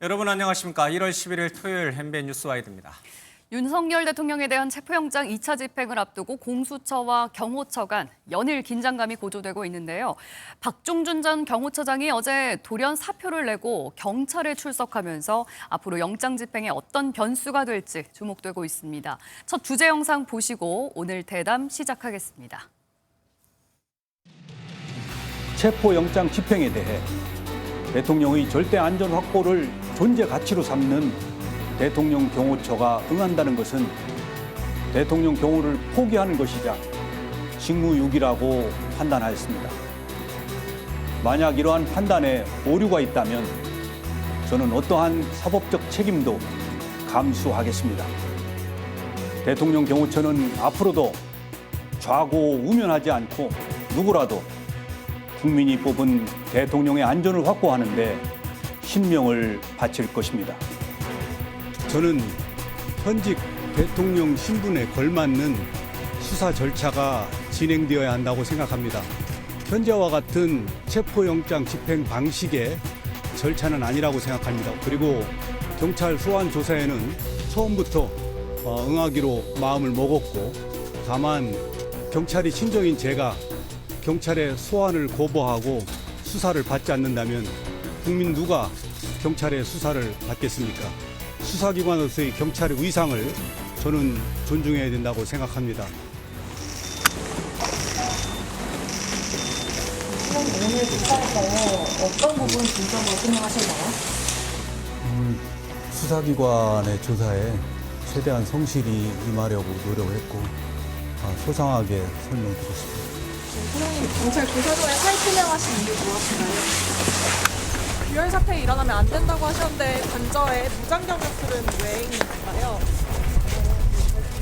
여러분 안녕하십니까. 1월 11일 토요일 MBN 뉴스와이드입니다. 윤석열 대통령에 대한 체포영장 2차 집행을 앞두고 공수처와 경호처 간 연일 긴장감이 고조되고 있는데요. 박종준 전 경호처장이 어제 돌연 사표를 내고 경찰에 출석하면서 앞으로 영장 집행에 어떤 변수가 될지 주목되고 있습니다. 첫 주제 영상 보시고 오늘 대담 시작하겠습니다. 체포영장 집행에 대해 대통령의 절대 안전 확보를 존재 가치로 삼는 대통령 경호처가 응한다는 것은 대통령 경호를 포기하는 것이자 직무유기라고 판단하였습니다. 만약 이러한 판단에 오류가 있다면 저는 어떠한 사법적 책임도 감수하겠습니다. 대통령 경호처는 앞으로도 좌고우면하지 않고 누구라도 국민이 뽑은 대통령의 안전을 확보하는 데 신명을 바칠 것입니다. 저는 현직 대통령 신분에 걸맞는 수사 절차가 진행되어야 한다고 생각합니다. 현재와 같은 체포영장 집행 방식의 절차는 아니라고 생각합니다. 그리고 경찰 소환 조사에는 처음부터 응하기로 마음을 먹었고, 다만 경찰이 친정인 제가 경찰의 소환을 거부하고 수사를 받지 않는다면 국민 누가 경찰의 수사를 받겠습니까? 수사기관으로서의 경찰의 위상을 저는 존중해야 된다고 생각합니다. 오늘 조사에서 어떤 부분 중점으로 설명하셨나요? 수사기관의 조사에 최대한 성실히 임하려고 노력을 했고 소상하게 설명드렸습니다. 소장님, 경찰 조사조에 탈투명하신 이유 무엇인가요? 유혈 사태 일어나면 안 된다고 하셨는데 관저에 무장경력들은 왜 있는 건가요?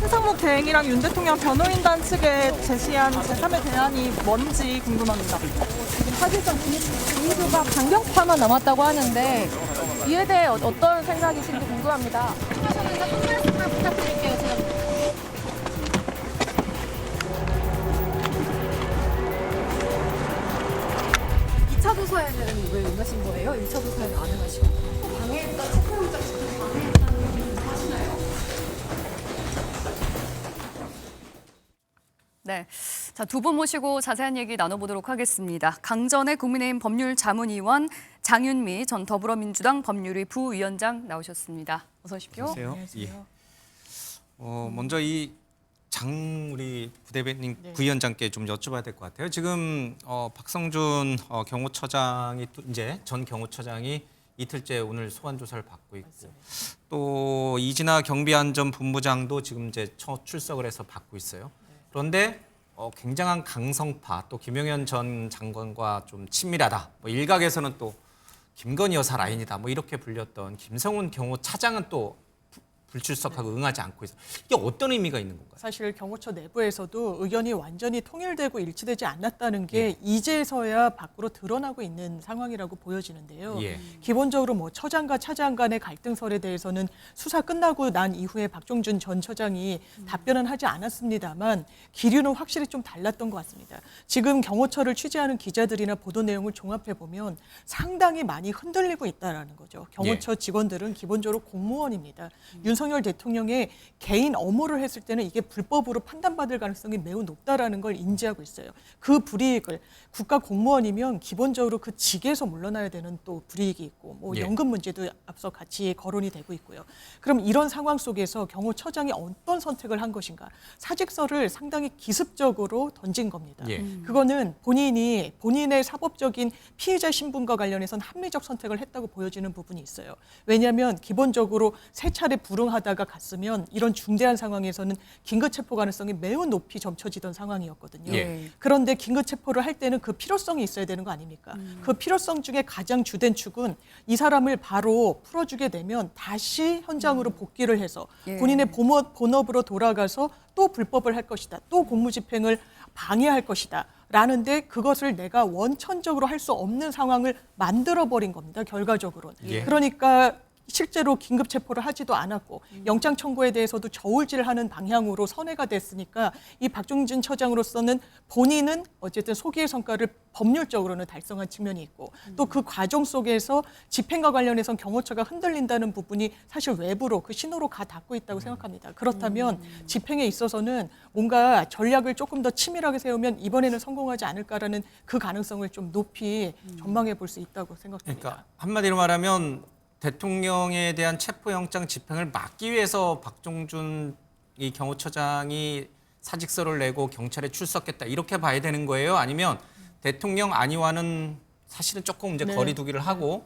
해상목 대행이랑 윤 대통령 변호인단 측에 제시한 제3의 대안이 뭔지 궁금합니다. 지금 사실상 분위기가 강경파만 남았다고 하는데 이에 대해 어떤 생각이신지 궁금합니다. 하셨는데 한 말씀만 부탁드릴게요. 제가. 2차 조사에는 왜 응하신 거예요? 1차 조사에는 안 응하시고. 방해했다, 체포영장 집행 방해했다는 얘기 하시나요? 네, 자, 두 분 모시고 자세한 얘기 나눠보도록 하겠습니다. 강전의 국민의힘 법률자문위원 장윤미 전 더불어민주당 법률위 부위원장 나오셨습니다. 어서 오십시오. 안녕하세요. 예. 먼저 우리 부대변인 네. 부위원장께 좀 여쭤봐야 될 것 같아요. 지금 박성준 경호처장이 또 이제 전 경호처장이 이틀째 오늘 소환 조사를 받고 있고, 또 이진아 경비안전본부장도 지금 이제 첫 출석을 해서 받고 있어요. 그런데 굉장한 강성파, 또 김용현 전 장관과 좀 친밀하다. 뭐 일각에서는 또 김건희 여사 라인이다. 뭐 이렇게 불렸던 김성훈 경호차장은 또 불출석하고 응하지 않고 있어요. 이게 어떤 의미가 있는 건가요? 사실 경호처 내부에서도 의견이 완전히 통일되고 일치되지 않았다는 게 이제서야 밖으로 드러나고 있는 상황이라고 보여지는데요. 예. 기본적으로 뭐 처장과 차장 간의 갈등설에 대해서는 수사 끝나고 난 이후에 박종준 전 처장이 답변은 하지 않았습니다만 기류는 확실히 좀 달랐던 것 같습니다. 지금 경호처를 취재하는 기자들이나 보도 내용을 종합해 보면 상당히 많이 흔들리고 있다라는 거죠. 경호처 직원들은 기본적으로 공무원입니다. 윤석열 대통령의 개인 업무를 했을 때는 이게 불법으로 판단받을 가능성이 매우 높다라는 걸 인지하고 있어요. 그 불이익을 국가 공무원이면 기본적으로 그 직에서 물러나야 되는 또 불이익이 있고 뭐 예. 연금 문제도 앞서 같이 거론이 되고 있고요. 그럼 이런 상황 속에서 경호처장이 어떤 선택을 한 것인가? 사직서를 상당히 기습적으로 던진 겁니다. 예. 그거는 본인의 사법적인 피해자 신분과 관련해서는 합리적 선택을 했다고 보여지는 부분이 있어요. 왜냐하면 기본적으로 세 차례 불응하다가 갔으면 이런 중대한 상황에서는 긴급체포 가능성이 매우 높이 점쳐지던 상황이었거든요. 예. 그런데 긴급체포를 할 때는 그 필요성이 있어야 되는 거 아닙니까? 그 필요성 중에 가장 주된 축은 이 사람을 바로 풀어주게 되면 다시 현장으로 복귀를 해서 예. 본인의 본업으로 돌아가서 또 불법을 할 것이다. 또 공무집행을 방해할 것이다. 라는데 그것을 내가 원천적으로 할 수 없는 상황을 만들어버린 겁니다. 결과적으로는. 예. 그러니까 실제로 긴급 체포를 하지도 않았고 영장 청구에 대해서도 저울질하는 방향으로 선회가 됐으니까 이 박종준 처장으로서는 본인은 어쨌든 소기의 성과를 법률적으로는 달성한 측면이 있고 또 그 과정 속에서 집행과 관련해서 경호처가 흔들린다는 부분이 사실 외부로 그 신호로 가 닿고 있다고 생각합니다. 그렇다면 집행에 있어서는 뭔가 전략을 조금 더 치밀하게 세우면 이번에는 성공하지 않을까라는 그 가능성을 좀 높이 전망해 볼 수 있다고 생각됩니다. 그러니까 한마디로 말하면 대통령에 대한 체포영장 집행을 막기 위해서 박종준 이 경호처장이 사직서를 내고 경찰에 출석했다 이렇게 봐야 되는 거예요? 아니면 대통령 안위와는 사실은 조금 이제 네. 거리두기를 하고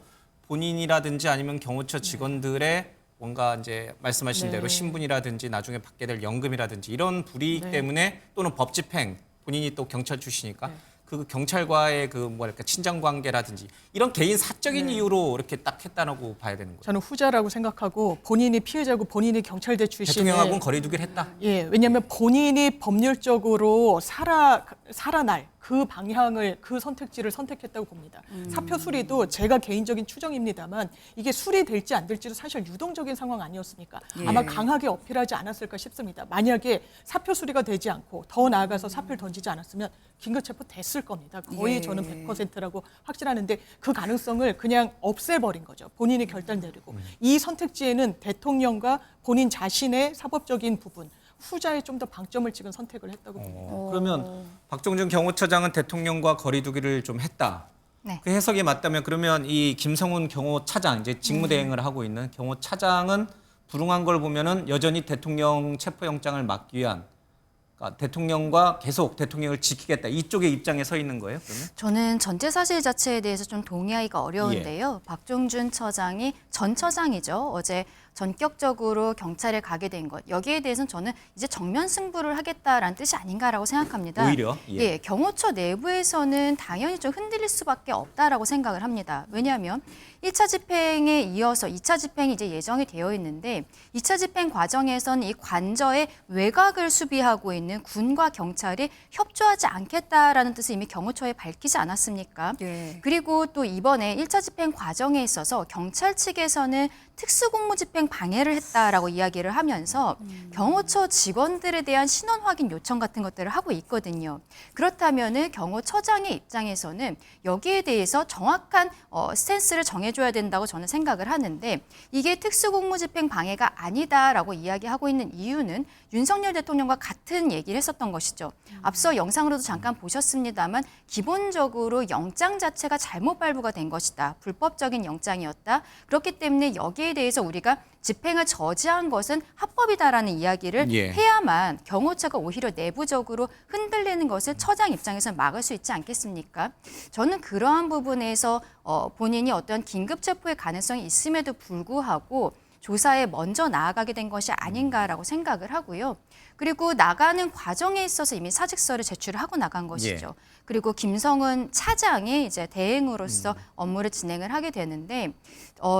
본인이라든지 아니면 경호처 직원들의 뭔가 이제 말씀하신 네. 대로 신분이라든지 나중에 받게 될 연금이라든지 이런 불이익 네. 때문에 또는 법 집행 본인이 또 경찰 출신이니까 네. 그 경찰과의 그 뭐랄까 친장 관계라든지 이런 개인 사적인 네. 이유로 이렇게 딱 했다고 봐야 되는 거예요. 저는 후자라고 생각하고 본인이 피해자고 본인이 경찰대 출신에 대통령하고는 거리두기를 했다. 예, 왜냐하면 본인이 법률적으로 살아날 그 방향을 그 선택지를 선택했다고 봅니다. 사표 수리도 제가 개인적인 추정입니다만 이게 수리될지 안 될지도 사실 유동적인 상황 아니었습니까? 아마 강하게 어필하지 않았을까 싶습니다. 만약에 사표 수리가 되지 않고 더 나아가서 사표를 던지지 않았으면 긴급체포 됐을 겁니다. 거의 예. 저는 100%라고 확신하는데 그 가능성을 그냥 없애버린 거죠. 본인이 결단 내리고. 이 선택지에는 대통령과 본인 자신의 사법적인 부분, 후자에 좀 더 방점을 찍은 선택을 했다고 봅니다. 그러면 박종준 경호처장은 대통령과 거리두기를 좀 했다. 네. 그 해석이 맞다면 그러면 이 김성훈 경호차장 이제 직무대행을 하고 있는 경호차장은 불응한 걸 보면은 여전히 대통령 체포영장을 막기 위한 그러니까 대통령과 계속 대통령을 지키겠다 이쪽의 입장에 서 있는 거예요? 그러면? 저는 전제 사실 자체에 대해서 좀 동의하기가 어려운데요. 박종준 처장이 전 처장이죠. 어제 전격적으로 경찰에 가게 된 것. 여기에 대해서는 저는 이제 정면 승부를 하겠다라는 뜻이 아닌가라고 생각합니다. 오히려? 예. 경호처 내부에서는 당연히 좀 흔들릴 수밖에 없다라고 생각을 합니다. 왜냐하면 1차 집행에 이어서 2차 집행이 이제 예정이 되어 있는데 2차 집행 과정에서는 이 관저의 외곽을 수비하고 있는 군과 경찰이 협조하지 않겠다라는 뜻을 이미 경호처에 밝히지 않았습니까? 예. 그리고 또 이번에 1차 집행 과정에 있어서 경찰 측에서는 특수공무집행 방해를 했다라고 이야기를 하면서 경호처 직원들에 대한 신원 확인 요청 같은 것들을 하고 있거든요. 그렇다면은 경호처장의 입장에서는 여기에 대해서 정확한 스탠스를 정해줘야 된다고 저는 생각을 하는데 이게 특수공무집행 방해가 아니다라고 이야기하고 있는 이유는 윤석열 대통령과 같은 얘기를 했었던 것이죠. 앞서 영상으로도 잠깐 보셨습니다만 기본적으로 영장 자체가 잘못 발부가 된 것이다. 불법적인 영장이었다. 그렇기 때문에 여기에 대해서 우리가 집행을 저지한 것은 합법이다라는 이야기를 예. 해야만 경호처가 오히려 내부적으로 흔들리는 것을 처장 입장에서 막을 수 있지 않겠습니까? 저는 그러한 부분에서 본인이 어떤 긴급 체포의 가능성이 있음에도 불구하고 조사에 먼저 나아가게 된 것이 아닌가라고 생각을 하고요. 그리고 나가는 과정에 있어서 이미 사직서를 제출을 하고 나간 것이죠. 예. 그리고 김성은 차장이 이제 대행으로서 업무를 진행을 하게 되는데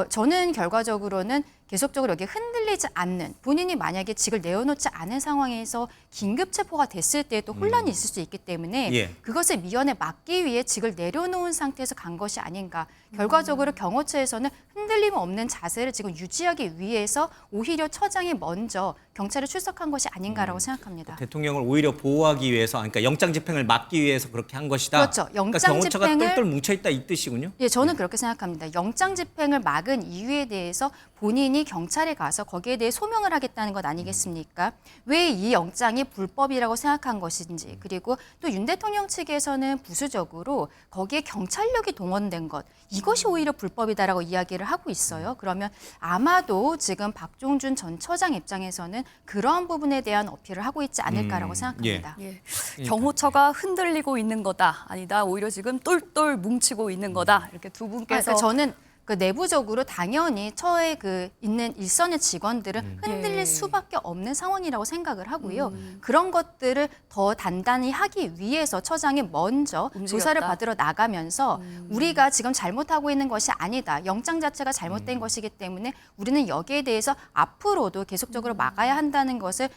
저는 결과적으로는 계속적으로 여기 흔들리지 않는 본인이 만약에 직을 내어놓지 않은 상황에서 긴급 체포가 됐을 때 또 혼란이 있을 수 있기 때문에 예. 그것을 미연에 막기 위해 직을 내려놓은 상태에서 간 것이 아닌가. 결과적으로 경호처에서는 흔들림 없는 자세를 지금 유지하기 위해서 오히려 처장이 먼저 경찰에 출석한 것이 아닌가라고 생각합니다. 대통령을 오히려 보호하기 위해서 그러니까 영장 집행을 막기 위해서 그렇게 한 것이다. 그렇죠. 그러니까 영장 경호처가 집행을 똘똘 뭉쳐있다 이 뜻이군요. 예, 저는 그렇게 생각합니다. 영장 집행을 막은 이유에 대해서 본인이 경찰에 가서 거기에 대해 소명을 하겠다는 것 아니겠습니까? 왜 이 영장이 불법이라고 생각한 것인지 그리고 또 윤 대통령 측에서는 부수적으로 거기에 경찰력이 동원된 것 이것이 오히려 불법이다라고 이야기를 하고 있어요. 그러면 아마도 지금 박종준 전 처장 입장에서는 그러한 부분에 대한 어필을 하고 있지 않을까라고 생각합니다. 예. 경호처가 흔들리고 있는 거다. 아니다. 오히려 지금 똘똘 뭉치고 있는 거다. 이렇게 두 분께서 그러니까 저는 그 내부적으로 당연히 처에 그 있는 일선의 직원들은 흔들릴 예. 수밖에 없는 상황이라고 생각을 하고요. 그런 것들을 더 단단히 하기 위해서 처장이 먼저 움직였다. 조사를 받으러 나가면서 우리가 지금 잘못하고 있는 것이 아니다. 영장 자체가 잘못된 것이기 때문에 우리는 여기에 대해서 앞으로도 계속적으로 막아야 한다는 것을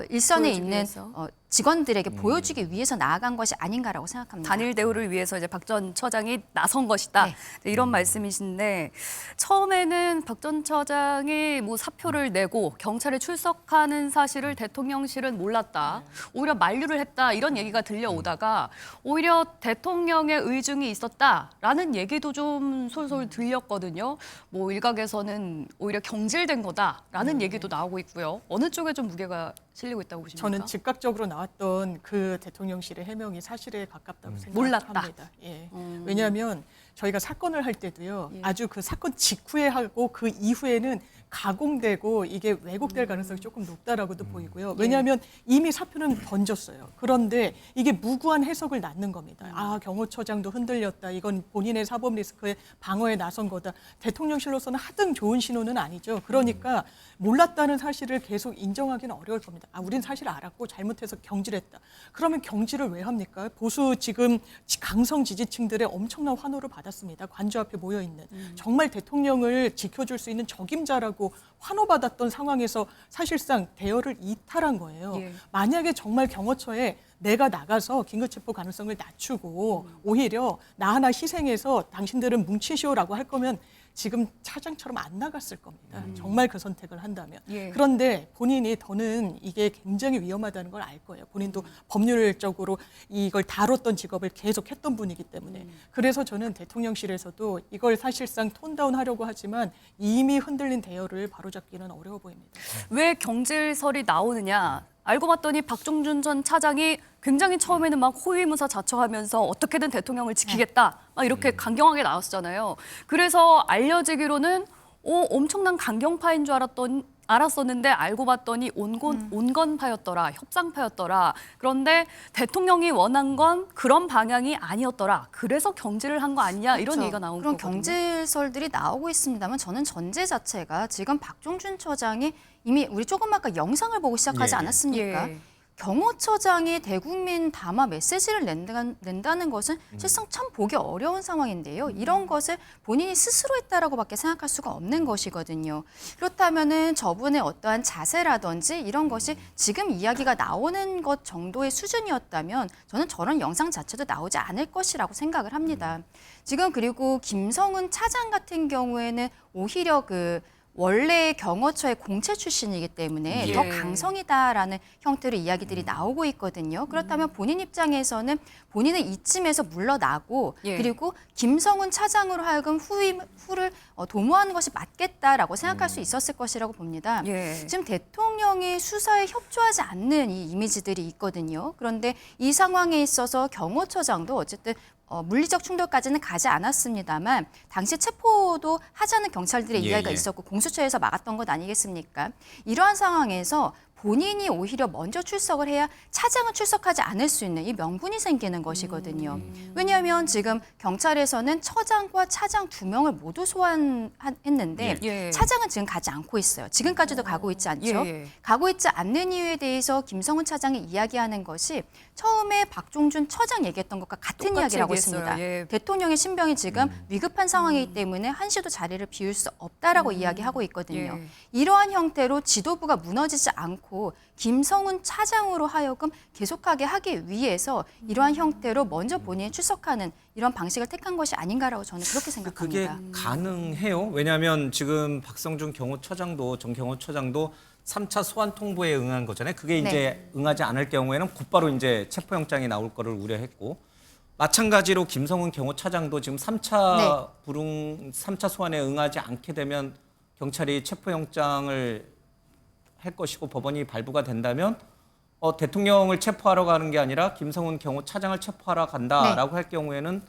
일선에 보여주기 있는 위해서. 직원들에게 보여주기 위해서 나아간 것이 아닌가라고 생각합니다. 단일 대우를 위해서 이제 박 전 처장이 나선 것이다. 네. 이런 말씀이신데 처음에는 박 전 처장이 뭐 사표를 내고 경찰에 출석하는 사실을 대통령실은 몰랐다. 오히려 만류를 했다. 이런 얘기가 들려오다가 오히려 대통령의 의중이 있었다라는 얘기도 좀 솔솔 들렸거든요. 뭐 일각에서는 오히려 경질된 거다라는 얘기도 나오고 있고요. 어느 쪽에 좀 무게가 실리고 있다고 보십니까? 저는 즉각적으로 나왔던 그 대통령실의 해명이 사실에 가깝다고 몰랐다. 생각합니다. 예. 왜냐하면 저희가 사건을 할 때도요. 예. 아주 그 사건 직후에 하고 그 이후에는 가공되고 이게 왜곡될 가능성이 조금 높다라고도 보이고요. 왜냐하면 이미 사표는 던졌어요. 그런데 이게 무구한 해석을 낳는 겁니다. 아, 경호처장도 흔들렸다. 이건 본인의 사법 리스크에 방어에 나선 거다. 대통령실로서는 하등 좋은 신호는 아니죠. 그러니까 몰랐다는 사실을 계속 인정하기는 어려울 겁니다. 아, 우린 사실 알았고 잘못해서 경질했다. 그러면 경질을 왜 합니까? 보수 지금 강성 지지층들의 엄청난 환호를 받았습니다. 관저 앞에 모여 있는 정말 대통령을 지켜줄 수 있는 적임자라고 환호받았던 상황에서 사실상 대여를 이탈한 거예요. 예. 만약에 정말 경호처에 내가 나가서 긴급체포 가능성을 낮추고 오히려 나 하나 희생해서 당신들은 뭉치시오라고 할 거면 지금 차장처럼 안 나갔을 겁니다. 정말 그 선택을 한다면. 예. 그런데 본인이 더는 이게 굉장히 위험하다는 걸 알 거예요. 본인도 법률적으로 이걸 다뤘던 직업을 계속 했던 분이기 때문에. 그래서 저는 대통령실에서도 이걸 사실상 톤다운 하려고 하지만 이미 흔들린 대여를 바로잡기는 어려워 보입니다. 왜 경질설이 나오느냐? 알고 봤더니 박종준 전 차장이 굉장히 처음에는 막 호위무사 자처하면서 어떻게든 대통령을 지키겠다 막 이렇게 강경하게 나왔잖아요. 그래서 알려지기로는 엄청난 강경파인 줄 알았었는데 알고 봤더니 온건파였더라, 협상파였더라. 그런데 대통령이 원한 건 그런 방향이 아니었더라. 그래서 경질을 한 거 아니냐 이런 그렇죠. 얘기가 나온 그런 거거든요. 경질설들이 나오고 있습니다만 저는 전제 자체가 지금 박종준 처장이 이미 우리 조금 아까 영상을 보고 시작하지 예, 예. 않았습니까? 예. 경호처장이 대국민 담화 메시지를 낸다는 것은 실상 참 보기 어려운 상황인데요. 이런 것을 본인이 스스로 했다라고밖에 생각할 수가 없는 것이거든요. 그렇다면은 저분의 어떠한 자세라든지 이런 것이 지금 이야기가 나오는 것 정도의 수준이었다면 저는 저런 영상 자체도 나오지 않을 것이라고 생각을 합니다. 지금 그리고 김성훈 차장 같은 경우에는 오히려 원래 경호처의 공채 출신이기 때문에 예. 더 강성이다라는 형태로 이야기들이 나오고 있거든요. 그렇다면 본인 입장에서는 본인은 이쯤에서 물러나고 예. 그리고 김성훈 차장으로 하여금 후를 도모하는 것이 맞겠다라고 생각할 수 있었을 것이라고 봅니다. 예. 지금 대통령이 수사에 협조하지 않는 이 이미지들이 있거든요. 그런데 이 상황에 있어서 경호처장도 어쨌든 물리적 충돌까지는 가지 않았습니다만 당시 체포도 하자는 경찰들의 예, 이야기가 예. 있었고 공수처에서 막았던 것 아니겠습니까? 이러한 상황에서 본인이 오히려 먼저 출석을 해야 차장은 출석하지 않을 수 있는 이 명분이 생기는 것이거든요. 왜냐하면 지금 경찰에서는 처장과 차장 2명을 모두 소환했는데 예. 차장은 지금 가지 않고 있어요. 지금까지도 가고 있지 않죠? 예. 가고 있지 않는 이유에 대해서 김성훈 차장이 이야기하는 것이 처음에 박종준 처장 얘기했던 것과 같은 똑같이 이야기라고 얘기했어요. 했습니다. 예. 대통령의 신병이 지금 위급한 상황이기 때문에 한시도 자리를 비울 수 없다라고 이야기하고 있거든요. 예. 이러한 형태로 지도부가 무너지지 않고 김성훈 차장으로 하여금 계속하게 하기 위해서 이러한 형태로 먼저 본인이 출석하는 이런 방식을 택한 것이 아닌가라고 저는 그렇게 그게 생각합니다. 가능해요. 왜냐하면 지금 박성준 경호처장도 전 경호처장도 3차 소환 통보에 응한 거잖아요. 그게 이제 응하지 않을 경우에는 곧바로 이제 체포영장이 나올 거를 우려했고 마찬가지로 김성훈 경호차장도 지금 3차 3차 소환에 응하지 않게 되면 경찰이 체포영장을 할 것이고 법원이 발부가 된다면 대통령을 체포하러 가는 게 아니라 김성훈 경호차장을 체포하러 간다라고 할 경우에는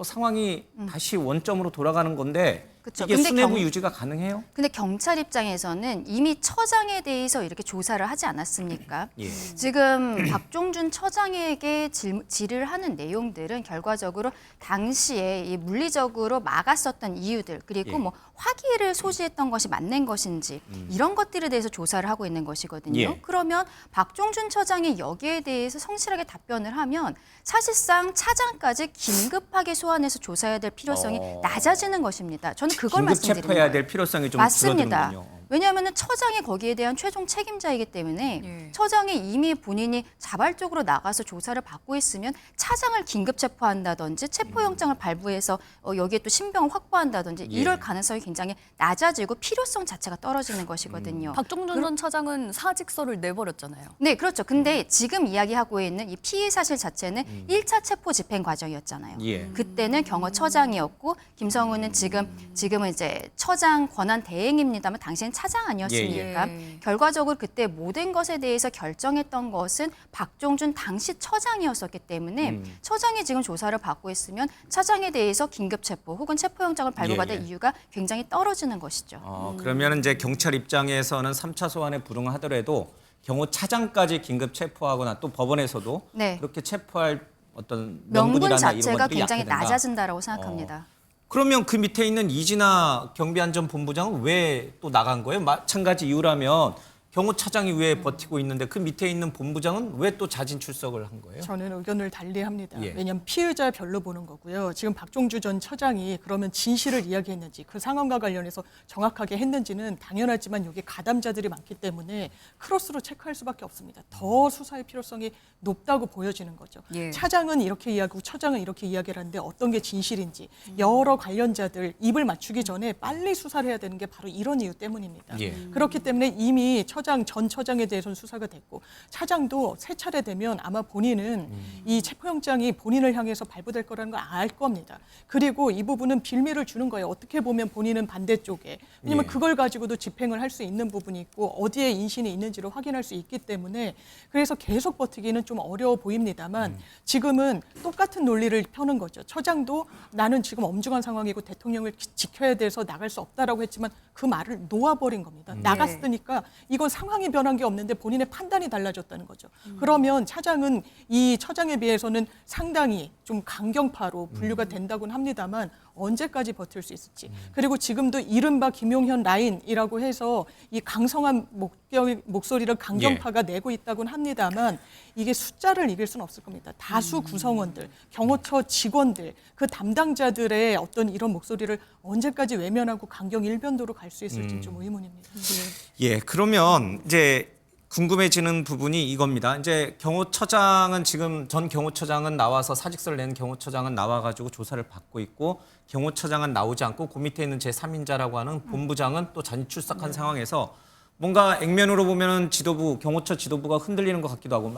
상황이 다시 원점으로 돌아가는 건데 그쵸. 이게 근데 수뇌부 유지가 가능해요? 근데 경찰 입장에서는 이미 처장에 대해서 이렇게 조사를 하지 않았습니까? 예. 지금 박종준 처장에게 질의를 하는 내용들은 결과적으로 당시에 이 물리적으로 막았었던 이유들 그리고 예. 뭐 화기를 소지했던 것이 맞는 것인지 이런 것들에 대해서 조사를 하고 있는 것이거든요. 예. 그러면 박종준 처장이 여기에 대해서 성실하게 답변을 하면 사실상 차장까지 긴급하게 소환해서 조사해야 될 필요성이 낮아지는 것입니다. 저는 그걸 긴급 말씀드리는 체포해야 거예요. 될 필요성이 좀 맞습니다. 줄어드는군요. 왜냐하면 처장이 거기에 대한 최종 책임자이기 때문에 예. 처장이 이미 본인이 자발적으로 나가서 조사를 받고 있으면 차장을 긴급 체포한다든지 체포영장을 발부해서 여기에 또 신병을 확보한다든지 예. 이럴 가능성이 굉장히 낮아지고 필요성 자체가 떨어지는 것이거든요. 박종준 전 차장은 사직서를 내버렸잖아요. 네, 그렇죠. 근데 지금 이야기하고 있는 이 피의 사실 자체는 1차 체포 집행 과정이었잖아요. 예. 그때는 경호처장이었고 김성훈은 지금은 이제 처장 권한 대행입니다만 당시엔 차장 아니었습니까? 예. 결과적으로 그때 모든 것에 대해서 결정했던 것은 박종준 당시 처장이었었기 때문에 처장이 지금 조사를 받고 있으면 차장에 대해서 긴급 체포 혹은 체포영장을 발부받을 예, 예. 이유가 굉장히 떨어지는 것이죠. 그러면 이제 경찰 입장에서는 3차 소환에 불응하더라도 경호차장까지 긴급 체포하거나 또 법원에서도 네. 그렇게 체포할 어떤 명분 명분이나 자체가 이런 것들이 굉장히 약화된다. 낮아진다라고 생각합니다. 그러면 그 밑에 있는 이진아 경비안전본부장은 왜 또 나간 거예요? 마찬가지 이유라면 경호차장이 왜 버티고 있는데 그 밑에 있는 본부장은 왜 또 자진 출석을 한 거예요? 저는 의견을 달리합니다. 예. 왜냐하면 피의자 별로 보는 거고요. 지금 박종주 전 처장이 그러면 진실을 이야기했는지 그 상황과 관련해서 정확하게 했는지는 당연하지만 여기 가담자들이 많기 때문에 크로스로 체크할 수밖에 없습니다. 더 수사의 필요성이 높다고 보여지는 거죠. 예. 차장은 이렇게 이야기하고 처장은 이렇게 이야기를 하는데 어떤 게 진실인지 여러 관련자들 입을 맞추기 전에 빨리 수사를 해야 되는 게 바로 이런 이유 때문입니다. 예. 그렇기 때문에 이미 전 처장에 대해서는 수사가 됐고 차장도 세 차례 되면 아마 본인은 이 체포영장이 본인을 향해서 발부될 거라는 걸 알 겁니다. 그리고 이 부분은 빌미를 주는 거예요. 어떻게 보면 본인은 반대쪽에. 왜냐면 예. 그걸 가지고도 집행을 할 수 있는 부분이 있고 어디에 인신이 있는지를 확인할 수 있기 때문에 그래서 계속 버티기는 좀 어려워 보입니다만 지금은 똑같은 논리를 펴는 거죠. 처장도 나는 지금 엄중한 상황이고 대통령을 지켜야 돼서 나갈 수 없다라고 했지만 그 말을 놓아버린 겁니다. 나갔으니까 이건 상황이 변한 게 없는데 본인의 판단이 달라졌다는 거죠. 그러면 차장은 이 처장에 비해서는 상당히 좀 강경파로 분류가 된다고는 합니다만 언제까지 버틸 수 있을지. 그리고 지금도 이른바 김용현 라인이라고 해서 이 강성한 목소리를 강경파가 내고 있다고는 합니다만 이게 숫자를 이길 수는 없을 겁니다. 다수 구성원들, 경호처 직원들, 그 담당자들의 어떤 이런 목소리를 언제까지 외면하고 강경 일변도로 갈 수 있을지 좀 의문입니다. 예, 그러면 이제 궁금해지는 부분이 이겁니다. 이제 경호처장은 지금 전 경호처장은 나와서 사직서를 낸 경호처장은 나와가지고 조사를 받고 있고 경호처장은 나오지 않고 그 밑에 있는 제3인자라고 하는 본부장은 또 자진 출석한 상황에서 뭔가 액면으로 보면은 지도부 경호처 지도부가 흔들리는 것 같기도 하고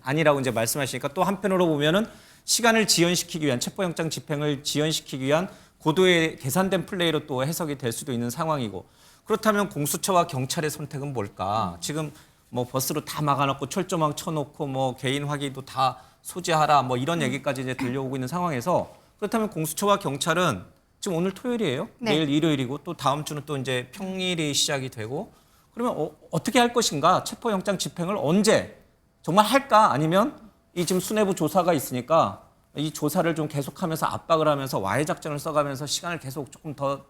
아니라고 이제 말씀하시니까 또 한편으로 보면은 시간을 지연시키기 위한 체포영장 집행을 지연시키기 위한 고도의 계산된 플레이로 또 해석이 될 수도 있는 상황이고 그렇다면 공수처와 경찰의 선택은 뭘까? 지금 뭐 버스로 다 막아놓고 철조망 쳐놓고 뭐 개인 확인도 다 소지하라 뭐 이런 얘기까지 이제 들려오고 있는 상황에서 그렇다면 공수처와 경찰은 지금 오늘 토요일이에요. 네. 내일 일요일이고 또 다음 주는 또 이제 평일이 시작이 되고 그러면 어떻게 할 것인가? 체포영장 집행을 언제 정말 할까? 아니면 이 지금 수뇌부 조사가 있으니까 이 조사를 좀 계속하면서 압박을 하면서 와해 작전을 써가면서 시간을 계속 조금 더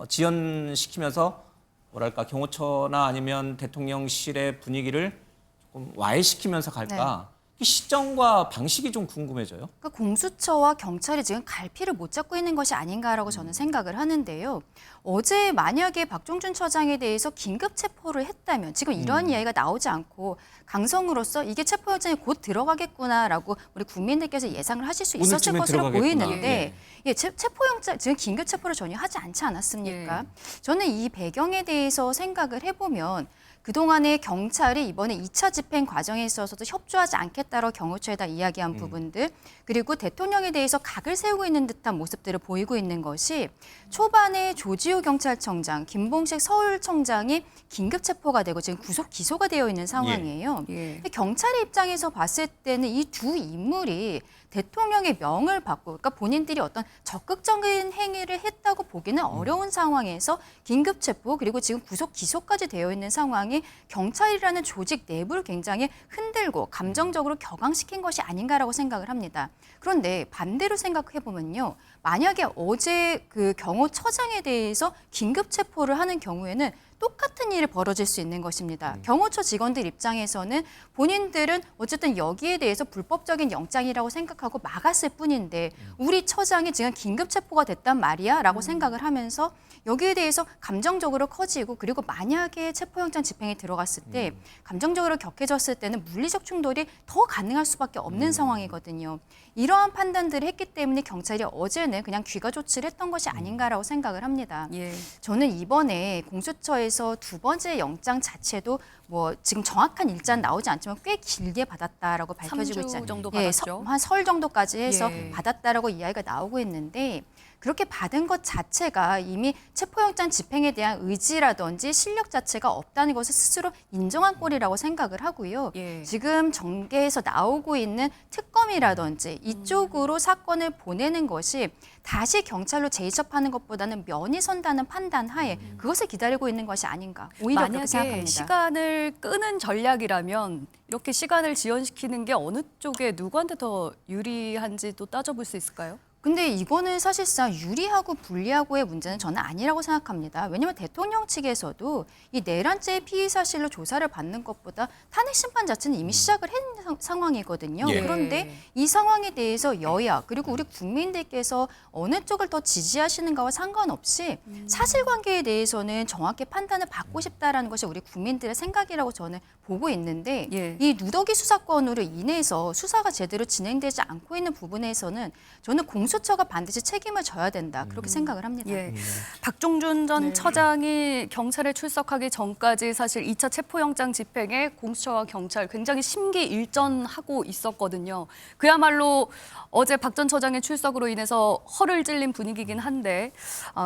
지연시키면서 뭐랄까 경호처나 아니면 대통령실의 분위기를 조금 와해시키면서 갈까? 이 시점과 방식이 좀 궁금해져요. 그러니까 공수처와 경찰이 지금 갈피를 못 잡고 있는 것이 아닌가라고 저는 생각을 하는데요. 어제 만약에 박종준 처장에 대해서 긴급 체포를 했다면 지금 이런 이야기가 나오지 않고 강성으로서 이게 체포영장이 곧 들어가겠구나라고 우리 국민들께서 예상을 하실 수 있었을 오늘쯤에 것으로 들어가겠구나. 보이는데 체포영장 지금 긴급 체포를 전혀 하지 않지 않았습니까? 저는 이 배경에 대해서 생각을 해보면 그동안에 경찰이 이번에 2차 집행 과정에 있어서도 협조하지 않겠다고 경호처에다 이야기한 부분들 그리고 대통령에 대해서 각을 세우고 있는 듯한 모습들을 보이고 있는 것이 초반에 조지호 경찰청장, 김봉식 서울청장이 긴급 체포가 되고 지금 구속 기소가 되어 있는 상황이에요. 예. 근데 경찰의 입장에서 봤을 때는 이 두 인물이 대통령의 명을 받고 그러니까 본인들이 어떤 적극적인 행위를 했다고 보기는 어려운 상황에서 긴급 체포 그리고 지금 구속 기소까지 되어 있는 상황이 경찰이라는 조직 내부를 굉장히 흔들고 감정적으로 격앙시킨 것이 아닌가라고 생각을 합니다. 그런데 반대로 생각해 보면요. 만약에 어제 그 경호처장에 대해서 긴급 체포를 하는 경우에는 똑같은 일이 벌어질 수 있는 것입니다. 경호처 직원들 입장에서는 본인들은 어쨌든 여기에 대해서 불법적인 영장이라고 생각하고 막았을 뿐인데 우리 처장이 지금 긴급 체포가 됐단 말이야 라고 생각을 하면서 여기에 대해서 감정적으로 커지고 그리고 만약에 체포영장 집행에 들어갔을 때 감정적으로 격해졌을 때는 물리적 충돌이 더 가능할 수밖에 없는 상황이거든요. 이러한 판단들을 했기 때문에 경찰이 어제는 그냥 귀가 조치를 했던 것이 아닌가라고 생각을 합니다. 예. 저는 이번에 공수처에서 두 번째 영장 자체도 뭐 지금 정확한 일자는 나오지 않지만 꽤 길게 받았다라고 밝혀지고 3주 있잖아요. 정도 예, 받았죠. 한 설 정도까지 해서 예. 받았다라고 이야기가 나오고 있는데 그렇게 받은 것 자체가 이미 체포영장 집행에 대한 의지라든지 실력 자체가 없다는 것을 스스로 인정한 꼴이라고 생각을 하고요. 예. 지금 정계에서 나오고 있는 특검이라든지 이쪽으로 사건을 보내는 것이 다시 경찰로 재이첩하는 것보다는 면이 선다는 판단 하에 그것을 기다리고 있는 것이 아닌가 오히려 그렇게 만약에 생각합니다. 시간을 끄는 전략이라면 이렇게 시간을 지연시키는 게 어느 쪽에 누구한테 더 유리한지 또 따져볼 수 있을까요? 근데 이거는 사실상 유리하고 불리하고의 문제는 저는 아니라고 생각합니다. 왜냐하면 대통령 측에서도 이 내란죄의 피의 사실로 조사를 받는 것보다 탄핵 심판 자체는 이미 시작을 한 상황이거든요. 예. 그런데 이 상황에 대해서 여야 그리고 우리 국민들께서 어느 쪽을 더 지지하시는가와 상관없이 사실관계에 대해서는 정확히 판단을 받고 싶다라는 것이 우리 국민들의 생각이라고 저는 보고 있는데 예. 이 누더기 수사건으로 인해서 수사가 제대로 진행되지 않고 있는 부분에서는 저는 공수처가 반드시 책임을 져야 된다 그렇게 생각을 합니다. 예. 박종준 전 네. 처장이 경찰에 출석하기 전까지 사실 2차 체포영장 집행에 공수처와 경찰 굉장히 심기일전하고 있었거든요. 그야말로 어제 박 전 처장의 출석으로 인해서 허를 찔린 분위기긴 한데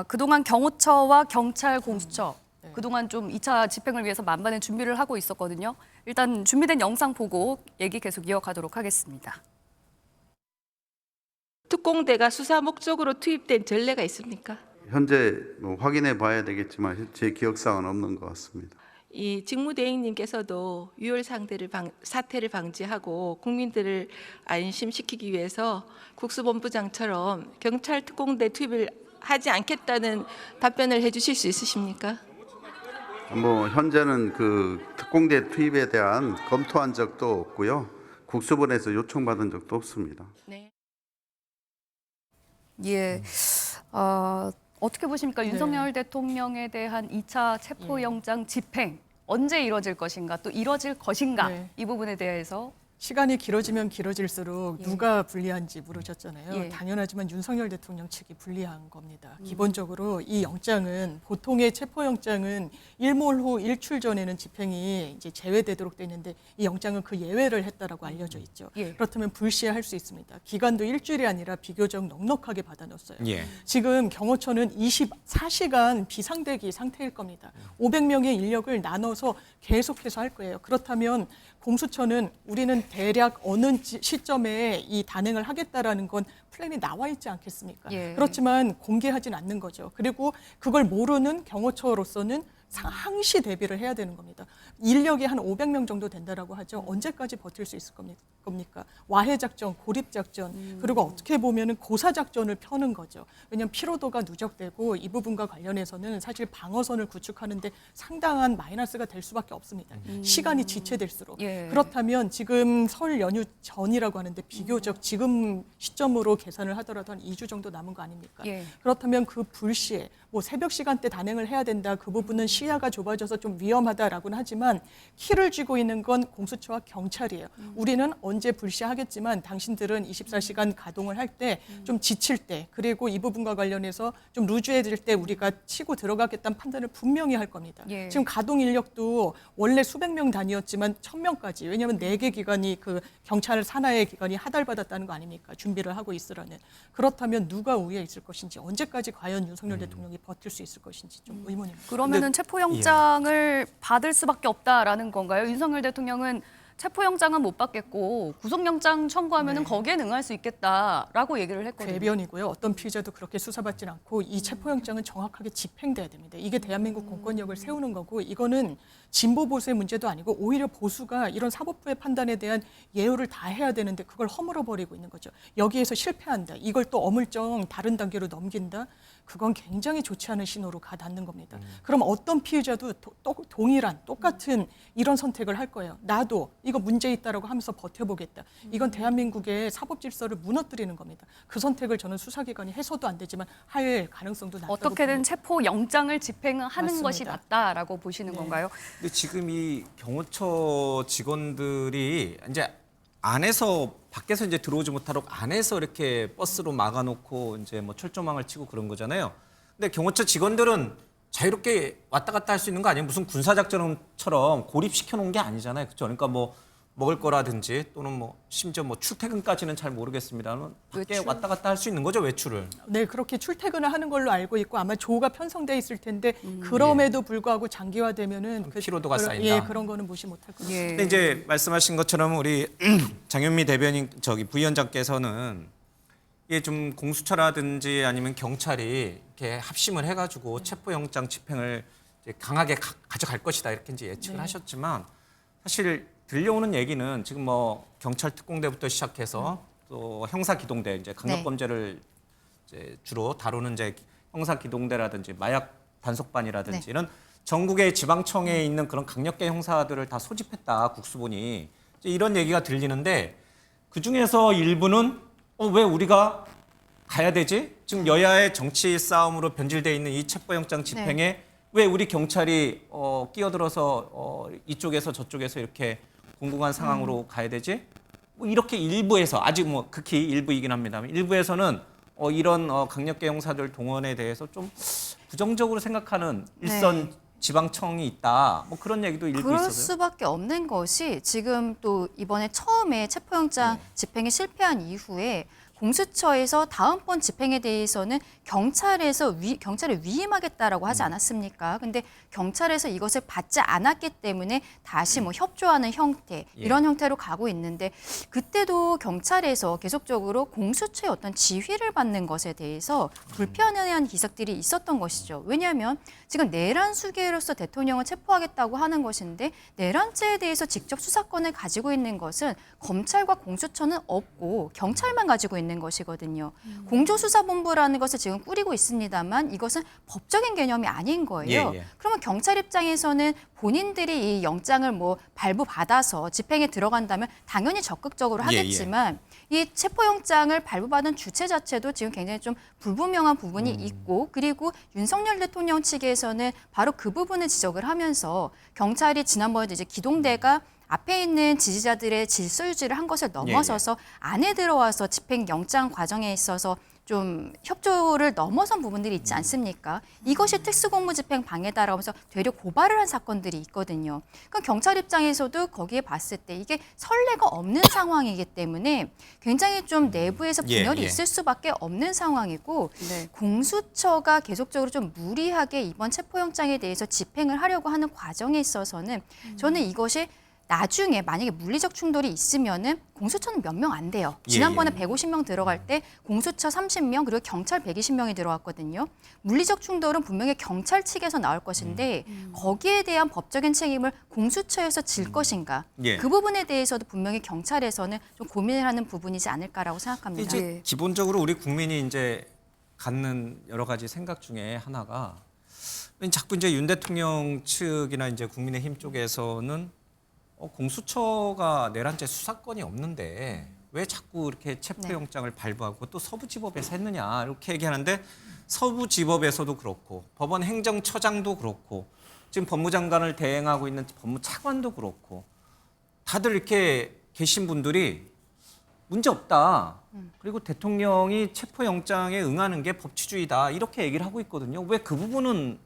그동안 경호처와 경찰, 공수처 그동안 좀 2차 집행을 위해서 만반의 준비를 하고 있었거든요. 일단 준비된 영상 보고 얘기 계속 이어가도록 하겠습니다. 특공대가 수사 목적으로 투입된 전례가 있습니까? 현재 뭐 확인해 봐야 되겠지만 제 기억상은 없는 것 같습니다. 이 직무대행님께서도 유혈 사태를 방지하고 국민들을 안심시키기 위해서 국수본부장처럼 경찰 특공대 투입을 하지 않겠다는 답변을 해주실 수 있으십니까? 뭐 현재는 그 특공대 투입에 대한 검토한 적도 없고요. 국수본에서 요청받은 적도 없습니다. 네. 예. 어떻게 보십니까? 윤석열 대통령에 대한 2차 체포영장 집행 언제 이뤄질 것인가 또 이뤄질 것인가 네. 이 부분에 대해서 시간이 길어지면 길어질수록 누가 불리한지 물으셨잖아요. 예. 당연하지만 윤석열 대통령 측이 불리한 겁니다. 기본적으로 이 영장은 보통의 체포영장은 일몰 후 일출 전에는 집행이 이제 제외되도록 돼 있는데 이 영장은 그 예외를 했다라고 알려져 있죠. 예. 그렇다면 불시할 수 있습니다. 기간도 일주일이 아니라 비교적 넉넉하게 받아놨어요. 예. 지금 경호처는 24시간 비상대기 상태일 겁니다. 500명의 인력을 나눠서 계속해서 할 거예요. 그렇다면 공수처는 우리는 대략 어느 시점에 이 단행을 하겠다라는 건 플랜이 나와 있지 않겠습니까? 예. 그렇지만 공개하진 않는 거죠. 그리고 그걸 모르는 경호처로서는 항시 대비를 해야 되는 겁니다. 인력이 한 500명 정도 된다라고 하죠. 언제까지 버틸 수 있을 겁니까? 와해 작전, 고립 작전, 그리고 어떻게 보면은 고사 작전을 펴는 거죠. 왜냐하면 피로도가 누적되고 이 부분과 관련해서는 사실 방어선을 구축하는데 상당한 마이너스가 될 수밖에 없습니다. 시간이 지체될수록. 예. 그렇다면 지금 설 연휴 전이라고 하는데 비교적 지금 시점으로 계산을 하더라도 한 2주 정도 남은 거 아닙니까? 예. 그렇다면 그 불시에 뭐 새벽 시간대 단행을 해야 된다. 그 부분은 시야가 좁아져서 좀 위험하다라고는 하지만 키를 쥐고 있는 건 공수처와 경찰이에요. 우리는 언제 불시하겠지만 당신들은 24시간 가동을 할 때 좀 지칠 때 그리고 이 부분과 관련해서 좀 루즈해질 때 우리가 치고 들어가겠다는 판단을 분명히 할 겁니다. 예. 지금 가동 인력도 원래 수백 명 단위였지만 1000명까지 왜냐하면 4개 기관이 그 경찰 산하의 기관이 하달받았다는 거 아닙니까? 준비를 하고 있으라는. 그렇다면 누가 우위에 있을 것인지 언제까지 과연 윤석열 대통령이 버틸 수 있을 것인지 좀 의문입니다. 그러면은 체포영장을 받을 수밖에 없다라는 건가요? 윤석열 대통령은 체포영장은 못 받겠고 구속영장 청구하면은 네. 거기에 응할 수 있겠다라고 얘기를 했거든요. 궤변이고요. 어떤 피의자도 그렇게 수사받지는 않고 이 체포영장은 정확하게 집행돼야 됩니다. 이게 대한민국 공권력을 세우는 거고 이거는 진보 보수의 문제도 아니고 오히려 보수가 이런 사법부의 판단에 대한 예우를 다 해야 되는데 그걸 허물어버리고 있는 거죠. 여기에서 실패한다. 이걸 또 어물쩡 다른 단계로 넘긴다. 그건 굉장히 좋지 않은 신호로 가 닿는 겁니다. 그럼 어떤 피의자도 동일한 똑같은 이런 선택을 할 거예요. 나도 이거 문제 있다라고 하면서 버텨보겠다. 이건 대한민국의 사법 질서를 무너뜨리는 겁니다. 그 선택을 저는 수사기관이 해서도 안 되지만 할 가능성도 낮다고 어떻게든 봅니다. 체포 영장을 집행하는 맞습니다. 것이 맞다라고 보시는 네. 건가요? 근데 지금 이 경호처 직원들이 이제 안에서 밖에서 이제 들어오지 못하도록 안에서 이렇게 버스로 막아놓고 이제 뭐 철조망을 치고 그런 거잖아요. 근데 경호처 직원들은 자유롭게 왔다 갔다 할 수 있는 거 아니에요? 무슨 군사작전처럼 고립시켜 놓은 게 아니잖아요. 그렇죠? 그러니까 뭐 먹을 거라든지 또는 뭐 심지어 뭐 출퇴근까지는 잘 모르겠습니다만 밖에 외출. 왔다 갔다 할 수 있는 거죠, 외출을. 네, 그렇게 출퇴근을 하는 걸로 알고 있고 아마 조가 편성돼 있을 텐데 그럼에도 불구하고 장기화되면은 피로도가 쌓인다. 예, 그런 거는 무시 못할 것 같습니다. 예. 근데 이제 말씀하신 것처럼 우리 장윤미 대변인 부위원장께서는 이게 좀 공수처라든지 아니면 경찰이 이렇게 합심을 해가지고 체포영장 집행을 이제 강하게 가져갈 것이다 이렇게 이제 예측을 하셨지만 사실 들려오는 얘기는 지금 뭐 경찰 특공대부터 시작해서 또 형사 기동대 이제 강력 범죄를 이제 주로 다루는 이제 형사 기동대라든지 마약 단속반이라든지 네. 이런 전국의 지방청에 있는 그런 강력계 형사들을 다 소집했다 국수본이 이제 이런 얘기가 들리는데 그 중에서 일부는 왜 우리가 가야 되지? 지금 여야의 정치 싸움으로 변질돼 있는 이 체포영장 집행에 왜 우리 경찰이 끼어들어서 이쪽에서 저쪽에서 이렇게 공공한 상황으로 가야 되지? 뭐 이렇게 일부에서 아직 뭐 극히 일부이긴 합니다만 일부에서는 이런 강력계 형사들 동원에 대해서 좀 부정적으로 생각하는 일선 지방청이 있다. 뭐 그런 얘기도 일부 그럴 있어서요. 수밖에 없는 것이 지금 또 이번에 처음에 체포영장 집행에 실패한 이후에 공수처에서 다음번 집행에 대해서는 경찰을 위임하겠다라고 하지 않았습니까? 근데 경찰에서 이것을 받지 않았기 때문에 다시 뭐 협조하는 형태 이런 형태로 가고 있는데 그때도 경찰에서 계속적으로 공수처의 어떤 지휘를 받는 것에 대해서 불편해하는 기색들이 있었던 것이죠. 왜냐하면 지금 내란 수계로서 대통령을 체포하겠다고 하는 것인데 내란죄에 대해서 직접 수사권을 가지고 있는 것은 검찰과 공수처는 없고 경찰만 가지고 있는 것이거든요. 공조수사본부라는 것을 지금 꾸리고 있습니다만 이것은 법적인 개념이 아닌 거예요. 그러면 경찰 입장에서는 본인들이 이 영장을 뭐 발부받아서 집행에 들어간다면 당연히 적극적으로 하겠지만 이 체포영장을 발부받은 주체 자체도 지금 굉장히 좀 불분명한 부분이 있고 그리고 윤석열 대통령 측에서는 바로 그 부분을 지적을 하면서 경찰이 지난번에도 이제 기동대가 앞에 있는 지지자들의 질서 유지를 한 것을 넘어서서 안에 들어와서 집행 영장 과정에 있어서 좀 협조를 넘어선 부분들이 있지 않습니까? 이것이 특수공무집행 방해다라고 하면서 되려 고발을 한 사건들이 있거든요. 그럼 경찰 입장에서도 거기에 봤을 때 이게 선례가 없는 상황이기 때문에 굉장히 좀 내부에서 분열이 있을 수밖에 없는 상황이고 공수처가 계속적으로 좀 무리하게 이번 체포영장에 대해서 집행을 하려고 하는 과정에 있어서는 저는 이것이 나중에 만약에 물리적 충돌이 있으면은 공수처는 몇 명 안 돼요. 지난번에 150명 들어갈 때 공수처 30명 그리고 경찰 120명이 들어왔거든요. 물리적 충돌은 분명히 경찰 측에서 나올 것인데 거기에 대한 법적인 책임을 공수처에서 질 것인가. 그 부분에 대해서도 분명히 경찰에서는 좀 고민을 하는 부분이지 않을까라고 생각합니다. 이제 기본적으로 우리 국민이 이제 갖는 여러 가지 생각 중에 하나가 자꾸 이제 윤 대통령 측이나 이제 국민의힘 쪽에서는 공수처가 내란죄 수사권이 없는데 왜 자꾸 이렇게 체포영장을 발부하고 또 서부지법에서 했느냐 이렇게 얘기하는데 서부지법에서도 그렇고 법원 행정처장도 그렇고 지금 법무장관을 대행하고 있는 법무차관도 그렇고 다들 이렇게 계신 분들이 문제 없다. 그리고 대통령이 체포영장에 응하는 게 법치주의다 이렇게 얘기를 하고 있거든요. 왜 그 부분은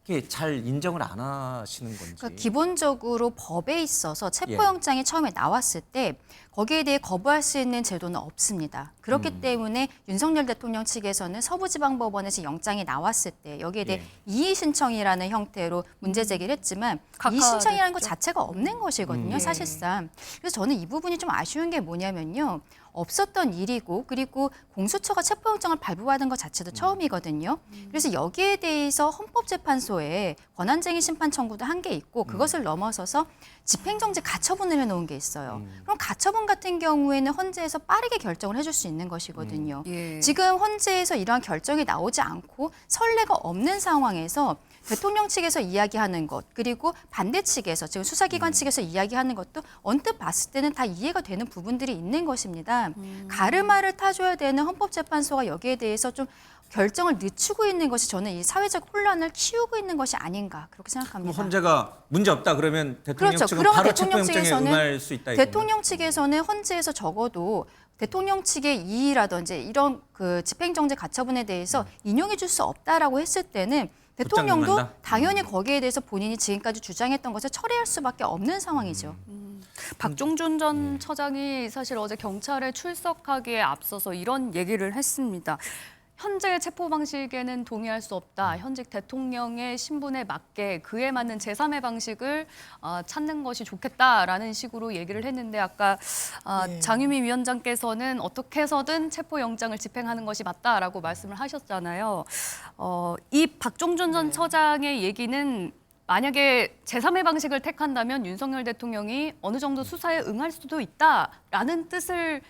이렇게 잘 인정을 안 하시는 건지. 그러니까 기본적으로 법에 있어서 체포영장이 처음에 나왔을 때 거기에 대해 거부할 수 있는 제도는 없습니다. 그렇기 때문에 윤석열 대통령 측에서는 서부지방법원에서 영장이 나왔을 때 여기에 대해 이의 신청이라는 형태로 문제 제기를 했지만 이의 신청이라는 것 자체가 없는 것이거든요, 사실상. 그래서 저는 이 부분이 좀 아쉬운 게 뭐냐면요. 없었던 일이고 그리고 공수처가 체포영장을 발부받은 것 자체도 처음이거든요. 그래서 여기에 대해서 헌법재판소에 권한쟁의 심판 청구도 한 게 있고 그것을 넘어서서 집행정지 가처분을 해놓은 게 있어요. 그럼 가처분 같은 경우에는 헌재에서 빠르게 결정을 해줄 수 있는 것이거든요. 예. 지금 헌재에서 이러한 결정이 나오지 않고 선례가 없는 상황에서 대통령 측에서 이야기하는 것 그리고 반대 측에서 지금 수사기관 측에서 이야기하는 것도 언뜻 봤을 때는 다 이해가 되는 부분들이 있는 것입니다. 가르마를 타줘야 되는 헌법재판소가 여기에 대해서 좀 결정을 늦추고 있는 것이 저는 이 사회적 혼란을 키우고 있는 것이 아닌가 그렇게 뭐 생각합니다. 헌재가 문제 없다 그러면 대통령 그렇죠. 측은 그럼 바로 대통령 체포영장에 측에서는 응할 수 있다 이거군요. 대통령 측에서는 헌재에서 적어도 대통령 측의 이의라든지 이런 그 집행정지 가처분에 대해서 인용해 줄 수 없다라고 했을 때는 대통령도 응한다? 당연히 거기에 대해서 본인이 지금까지 주장했던 것을 처리할 수밖에 없는 상황이죠. 박종준 전 처장이 사실 어제 경찰에 출석하기에 앞서서 이런 얘기를 했습니다. 현재 체포 방식에는 동의할 수 없다. 현직 대통령의 신분에 맞게 그에 맞는 제3의 방식을 찾는 것이 좋겠다라는 식으로 얘기를 했는데 아까 네. 장유미 위원장께서는 어떻게 해서든 체포 영장을 집행하는 것이 맞다라고 말씀을 하셨잖아요. 이 박종준 전 처장의 얘기는 만약에 제3의 방식을 택한다면 윤석열 대통령이 어느 정도 수사에 응할 수도 있다라는 뜻을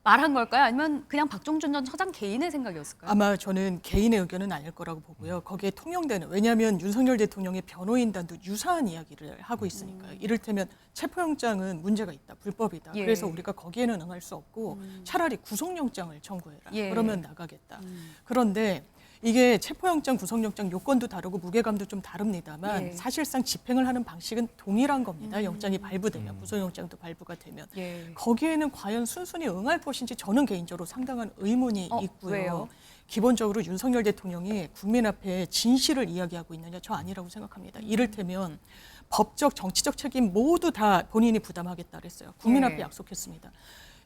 말한 걸까요? 아니면 그냥 박종준 전 처장 개인의 생각이었을까요? 아마 저는 개인의 의견은 아닐 거라고 보고요. 거기에 통용되는 왜냐하면 윤석열 대통령의 변호인단도 유사한 이야기를 하고 있으니까요. 이를테면 체포영장은 문제가 있다, 불법이다. 예. 그래서 우리가 거기에는 응할 수 없고 차라리 구속영장을 청구해라. 예. 그러면 나가겠다. 그런데 이게 체포영장, 구속영장 요건도 다르고 무게감도 좀 다릅니다만 예. 사실상 집행을 하는 방식은 동일한 겁니다. 영장이 발부되면, 구속영장도 발부가 되면. 예. 거기에는 과연 순순히 응할 것인지 저는 개인적으로 상당한 의문이 있고요. 왜요? 기본적으로 윤석열 대통령이 국민 앞에 진실을 이야기하고 있느냐 저 아니라고 생각합니다. 이를테면 법적, 정치적 책임 모두 다 본인이 부담하겠다 그랬어요. 국민 네. 앞에 약속했습니다.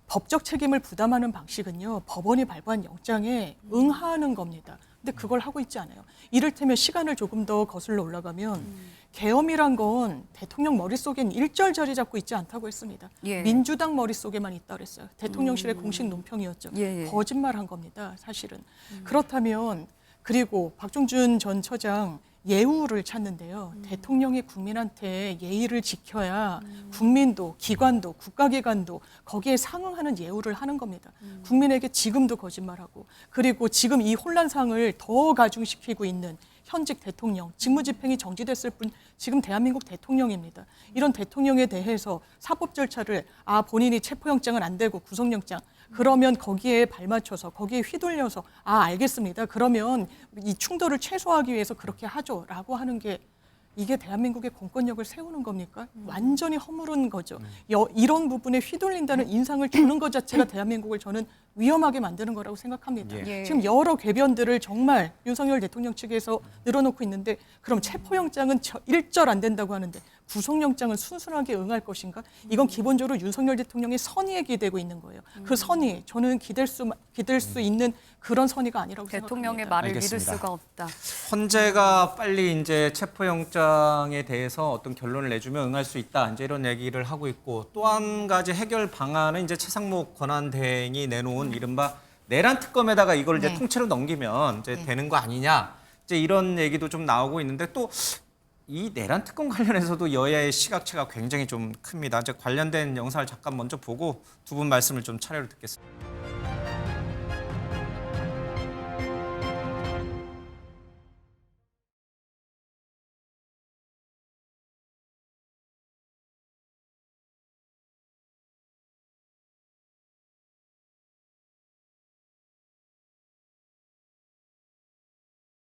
법적 책임을 부담하는 방식은요. 법원이 발부한 영장에 응하는 겁니다. 근데 그걸 하고 있지 않아요. 이를테면 시간을 조금 더 거슬러 올라가면 계엄이란 건 대통령 머릿속엔 일절 자리 잡고 있지 않다고 했습니다. 예. 민주당 머릿속에만 있다 그랬어요. 대통령실의 공식 논평이었죠. 예, 예. 거짓말한 겁니다. 사실은. 그렇다면 그리고 박종준 전 처장 예우를 찾는데요. 대통령이 국민한테 예의를 지켜야 국민도, 기관도, 국가기관도 거기에 상응하는 예우를 하는 겁니다. 국민에게 지금도 거짓말하고 그리고 지금 이 혼란상을 더 가중시키고 있는 현직 대통령, 직무집행이 정지됐을 뿐 지금 대한민국 대통령입니다. 이런 대통령에 대해서 사법 절차를 본인이 체포영장은 안 되고 구속영장 그러면 거기에 발맞춰서 거기에 휘둘려서 알겠습니다. 그러면 이 충돌을 최소화하기 위해서 그렇게 하죠라고 하는 게 이게 대한민국의 공권력을 세우는 겁니까? 완전히 허물은 거죠. 이런 부분에 휘둘린다는 인상을 주는 것 자체가 대한민국을 저는 위험하게 만드는 거라고 생각합니다. 예. 지금 여러 궤변들을 정말 윤석열 대통령 측에서 늘어놓고 있는데 그럼 체포영장은 일절 안 된다고 하는데 구속영장은 순순하게 응할 것인가? 이건 기본적으로 윤석열 대통령의 선의에 기대고 있는 거예요. 그 선의, 저는 기댈 수 있는 그런 선의가 아니라고 대통령의 생각합니다. 말을 알겠습니다. 믿을 수가 없다. 헌재가 빨리 이제 체포영장에 대해서 어떤 결론을 내주면 응할 수 있다. 이제 이런 얘기를 하고 있고 또 한 가지 해결 방안은 이제 최상목 권한대행이 내놓은 이른바 내란 특검에다가 이걸 이제 네. 통째로 넘기면 이제 네. 되는 거 아니냐. 이제 이런 얘기도 좀 나오고 있는데 또 이 내란 특검 관련해서도 여야의 시각차가 굉장히 좀 큽니다. 이제 관련된 영상을 잠깐 먼저 보고 두 분 말씀을 좀 차례로 듣겠습니다.